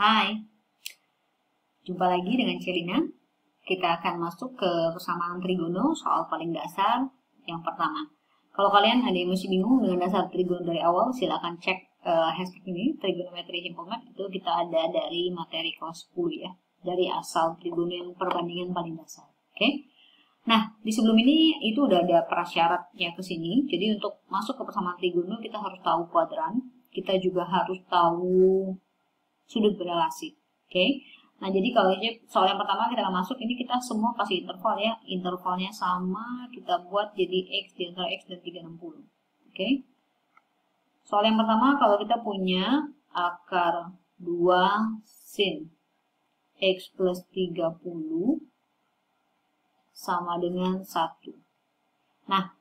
Hai, jumpa lagi dengan Celina. Kita akan masuk ke persamaan trigono soal paling dasar yang pertama. Kalau kalian ada yang masih bingung dengan dasar trigono dari awal, silakan cek hashtag ini, trigonometri simple math. Itu kita ada dari materi kelas 10 ya, dari asal trigono yang perbandingan paling dasar. Oke? Nah, di sebelum ini itu udah ada prasyaratnya ke sini. Jadi untuk masuk ke persamaan trigono kita harus tahu kuadran, kita juga harus tahu sudut berelasi. Oke? Nah, jadi kalau soal yang pertama kita akan masuk, ini kita semua kasih interval ya. Intervalnya sama, kita buat jadi X di antara X dan 360. Oke? Soal yang pertama, kalau kita punya akar 2 sin X plus 30 sama dengan 1. Nah,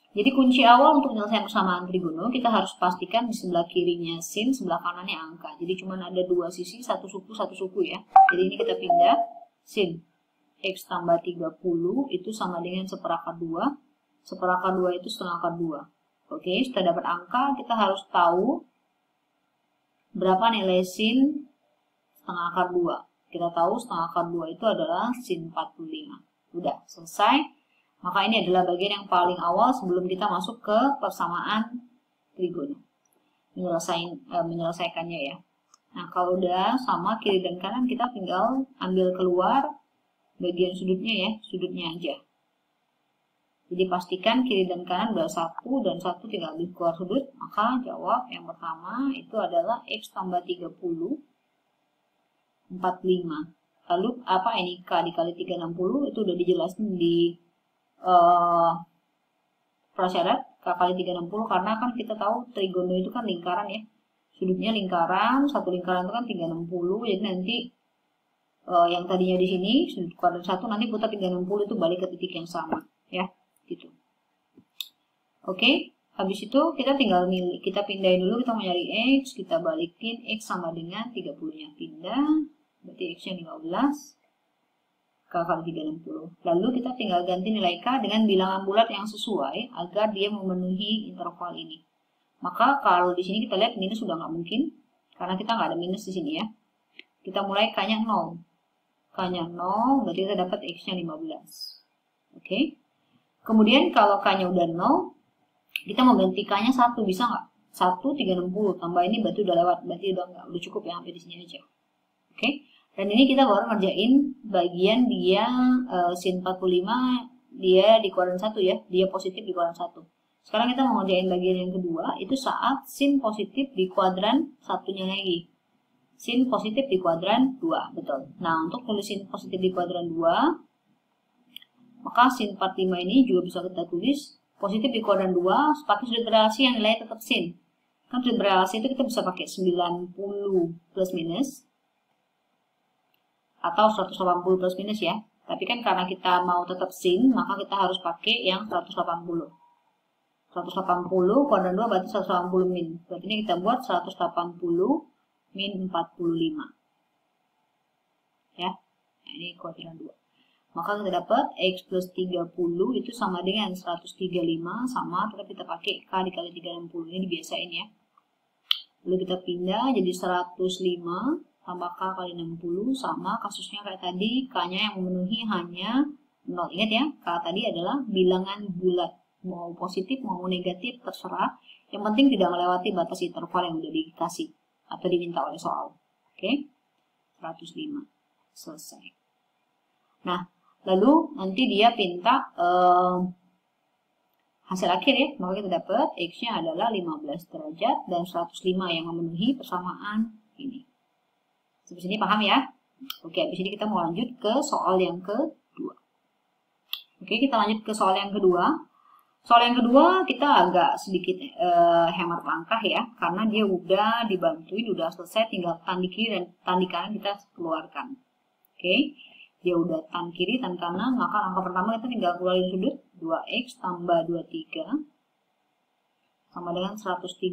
jadi kunci awal untuk menyelesaikan persamaan trigono, kita harus pastikan di sebelah kirinya sin, sebelah kanannya angka. Jadi cuma ada dua sisi, satu suku ya. Jadi ini kita pindah, sin X tambah 30 itu sama dengan seperakar 2. Seperakar 2 itu setengah akar 2. Oke, setelah dapat angka, kita harus tahu berapa nilai sin setengah akar 2. Kita tahu setengah akar 2 itu adalah sin 45. Udah, selesai. Maka ini adalah bagian yang paling awal sebelum kita masuk ke persamaan trigono. Menyelesaikannya ya. Nah, kalau udah sama kiri dan kanan, kita tinggal ambil keluar bagian sudutnya ya, sudutnya aja. Jadi pastikan kiri dan kanan udah 1 dan 1 tinggal ambil keluar sudut. Maka jawab yang pertama itu adalah X tambah 30, 45. Lalu apa ini? K dikali 360 itu udah dijelasin di prasyarat K kali 360, karena kan kita tahu trigono itu kan lingkaran ya, sudutnya lingkaran, satu lingkaran itu kan 360, jadi nanti yang tadinya di sini sudut kuadrat 1 nanti putar 360 itu balik ke titik yang sama ya, gitu. Oke, habis itu kita tinggal kita pindahin dulu, kita mau nyari X, kita balikin X sama dengan 30 nya, pindah, berarti X nya 15, K kali 360. Lalu kita tinggal ganti nilai K dengan bilangan bulat yang sesuai agar dia memenuhi interval ini. Maka kalau di sini kita lihat minus sudah nggak mungkin, karena kita nggak ada minus di sini ya. Kita mulai K-nya 0. K-nya 0, berarti kita dapat X-nya 15. Oke. Kemudian kalau K-nya udah 0, kita mau ganti K-nya 1, bisa nggak? 1, 360, tambah ini berarti udah lewat, berarti udah cukup ya, sampai di sini aja. Oke. Dan ini kita baru ngerjain bagian dia sin 45, dia di kuadran 1 ya, dia positif di kuadran 1. Sekarang kita mau ngerjain bagian yang kedua, itu saat sin positif di kuadran satunya lagi. Sin positif di kuadran 2, betul. Nah, untuk tulis sin positif di kuadran 2, maka sin 45 ini juga bisa kita tulis positif di kuadran 2, pakai sudut berelasi yang nilainya tetap sin. Kan sudut berelasi itu kita bisa pakai 90 plus minus, atau 180 plus minus ya. Tapi kan karena kita mau tetap sin, maka kita harus pakai yang 180. 180 kuadran 2 berarti 180 min. Berarti ini kita buat 180 min 45. Ya. Nah, ini kuadran 2. Maka kita dapat X plus 30 itu sama dengan 135, sama tetap kita pakai K dikali 360. Ini dibiasain ya. Lalu kita pindah jadi 105 tambah K kali 60, sama kasusnya kayak tadi, K-nya yang memenuhi hanya 0. Ingat ya, K tadi adalah bilangan bulat. Mau positif, mau negatif, terserah. Yang penting tidak melewati batas interval yang udah dikasih atau diminta oleh soal. Oke, 105. Selesai. Nah, lalu nanti dia minta hasil akhir ya, maka kita dapat X-nya adalah 15 derajat dan 105 yang memenuhi persamaan ini. Sampai sini paham ya? Oke, habis ini kita mau lanjut ke soal yang kedua. Oke, kita lanjut ke soal yang kedua. Soal yang kedua kita agak sedikit hemat langkah ya, karena dia udah dibantuin, udah selesai, tinggal tan di kiri dan tan di kanan kita keluarkan. Oke, dia udah tan kiri, tan kanan, maka langkah pertama kita tinggal keluarin sudut 2X tambah 23 sama dengan 135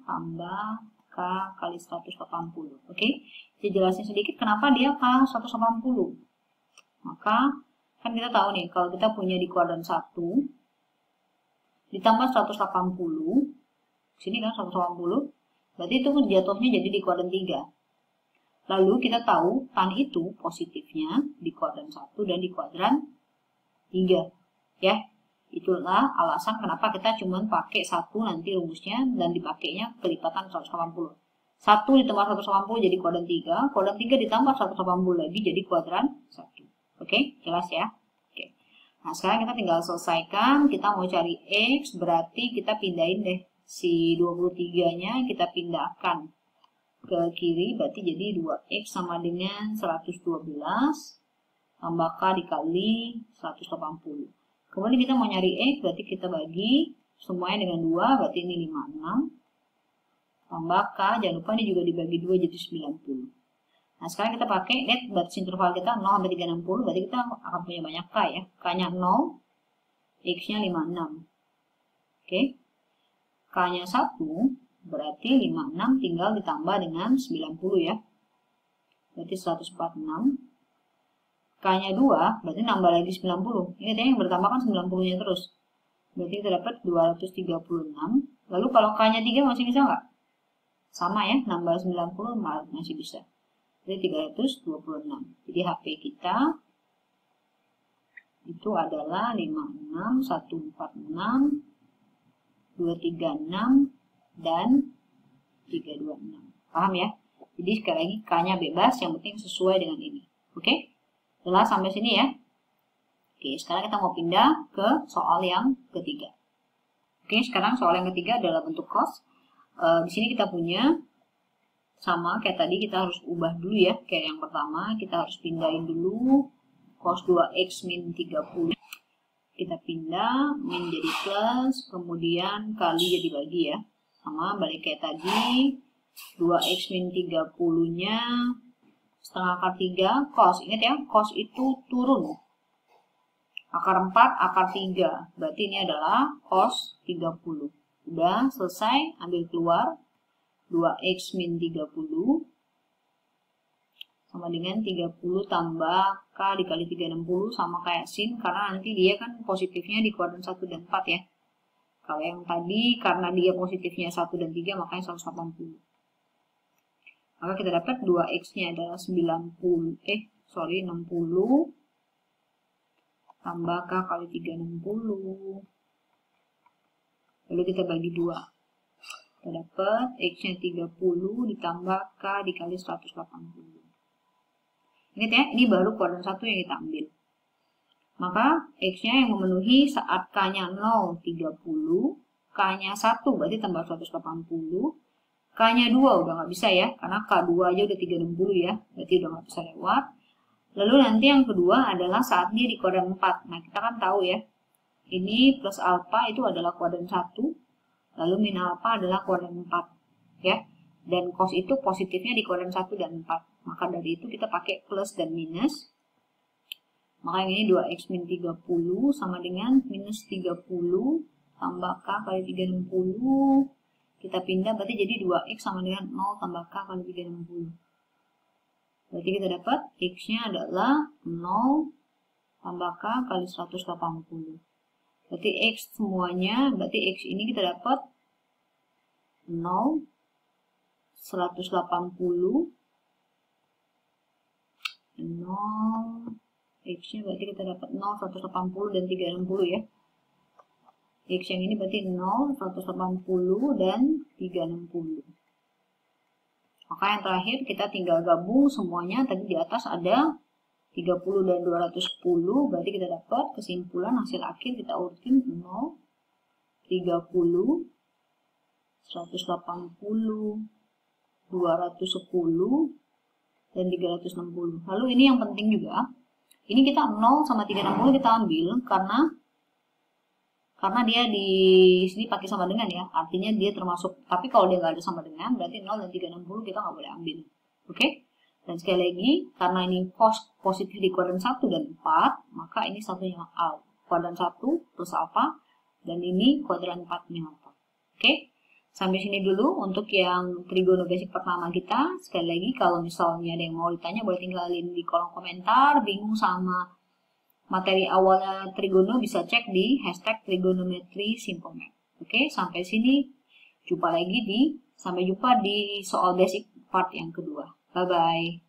tambah K kali 180. Oke, saya jelasin sedikit kenapa dia K 180. Maka kan kita tahu nih, kalau kita punya di kuadran 1 ditambah 180, sini kan 180, berarti itu jatuhnya jadi di kuadran 3. Lalu kita tahu tan itu positifnya di kuadran 1 dan di kuadran 3. Ya, itulah alasan kenapa kita cuma pakai 1 nanti rumusnya dan dipakainya kelipatan 180. 1 ditambah 180 jadi kuadran 3, kuadran 3 ditambah 180 lagi jadi kuadran 1. Oke, jelas ya? Oke. Nah, sekarang kita tinggal selesaikan, kita mau cari X, berarti kita pindahin deh si 23-nya, kita pindahkan ke kiri, berarti jadi 2X sama dengan 112 tambah K dikali 180. Kemudian kita mau nyari X, berarti kita bagi semuanya dengan 2, berarti ini 56. Tambah K, jangan lupa ini juga dibagi 2 jadi 90. Nah, sekarang kita pakai, lihat batas interval kita 0 sampai 360, berarti kita akan punya banyak K ya. K-nya 0, X-nya 56. Oke. K-nya 1, berarti 56 tinggal ditambah dengan 90 ya. Berarti 146. K-nya 2, berarti nambah lagi 90. Ini yang bertambah kan 90-nya terus. Berarti kita dapat 236. Lalu kalau K-nya 3 masih bisa nggak? Sama ya, nambah 90 masih bisa. Jadi 326. Jadi HP kita itu adalah 56, 146, 236, dan 326. Paham ya? Jadi sekali lagi K-nya bebas, yang penting sesuai dengan ini. Oke? Jelas sampai sini ya? Oke, sekarang kita mau pindah ke soal yang ketiga. Oke, sekarang soal yang ketiga adalah bentuk cos. Di sini kita punya sama kayak tadi, kita harus ubah dulu ya. Kayak yang pertama, kita harus pindahin dulu cos 2x min 30. Kita pindah, min jadi plus, kemudian kali jadi bagi ya. Sama balik kayak tadi, 2x min 30-nya setengah akar 3, cos. Ingat ya, cos itu turun. Akar 4, akar 3. Berarti ini adalah cos 30. Udah selesai, ambil keluar. 2x min 30 sama dengan 30 tambah K dikali 360 sama kayak sin, karena nanti dia kan positifnya di kuadran 1 dan 4 ya. Kalau yang tadi karena dia positifnya 1 dan 3 makanya 180. Maka kita dapat 2x-nya adalah 60 tambah K kali 360. Lalu kita bagi 2. Kita dapat X-nya 30 ditambah K dikali 180. Ingat ya, ini baru kuadran 1 yang kita ambil. Maka X-nya yang memenuhi saat K-nya 0, 30. K-nya 1 berarti tambah 180. K-nya 2 udah nggak bisa ya, karena K2 aja udah 360 ya. Berarti udah nggak bisa lewat. Lalu nanti yang kedua adalah saat dia di kuadran 4. Nah, kita kan tahu ya, ini plus alfa itu adalah kuadran 1. Lalu min alfa adalah kuadran 4. Ya. Dan cos itu positifnya di kuadran 1 dan 4. Maka dari itu kita pakai plus dan minus. Maka yang ini 2x min 30 sama dengan minus 30 tambah K kali 360. Kita pindah berarti jadi 2x sama dengan 0 tambah K kali 360. Berarti kita dapat X-nya adalah 0 tambah K kali 180. Berarti X semuanya, berarti X ini kita dapat 0, 180, 0, X-nya berarti kita dapat 0, 180, dan 360 ya. X yang ini berarti 0, 180, dan 360. Maka yang terakhir kita tinggal gabung semuanya. Tadi di atas ada 30 dan 210. Berarti kita dapat kesimpulan hasil akhir kita urutin 0, 30, 180, 210, dan 360. Lalu ini yang penting juga. Ini kita 0 sama 360 kita ambil karena dia di sini pakai sama dengan ya, artinya dia termasuk, tapi kalau dia nggak ada sama dengan, berarti 0 dan 360 kita nggak boleh ambil. Oke? Dan sekali lagi, karena ini positif di kuadran 1 dan 4, maka ini satunya kuadran 1 plus alfa, dan ini kuadran 4-nya alfa. Oke? Sampai sini dulu untuk yang trigono basic pertama kita. Sekali lagi, kalau misalnya ada yang mau ditanya, boleh tinggalin di kolom komentar, bingung sama materi awalnya trigono bisa cek di hashtag trigonometri simple math. Oke, sampai sini sampai jumpa di soal basic part yang kedua. Bye-bye.